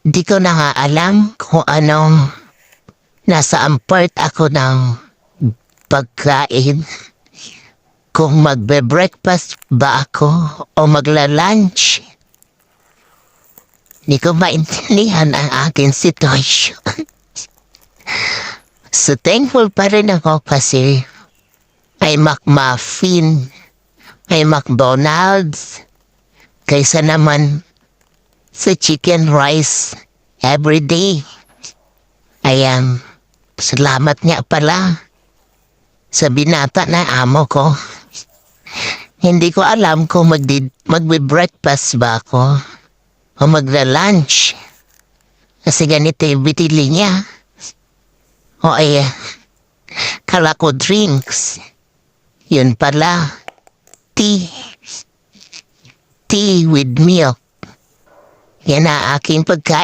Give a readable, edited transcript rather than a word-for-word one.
Di ko na nga alam kung anong nasaan part ako ng pagkain. Kung magbe-breakfast ba ako o magla-lunch. Di ko maintindihan ang aking sitwasyon. So thankful pa rin ako kasi may McMuffin, may McDonald's, kaysa naman sa chicken rice everyday. Ayan, salamat nga pala sa binata na amo ko. Hindi ko alam kung magbe-breakfast ba ako o magla-lunch. Kasi ganito yung bitili niya. O ay, kala ko drinks. Yun pala, tea. Tea with milk. Yan ang aking pagkain.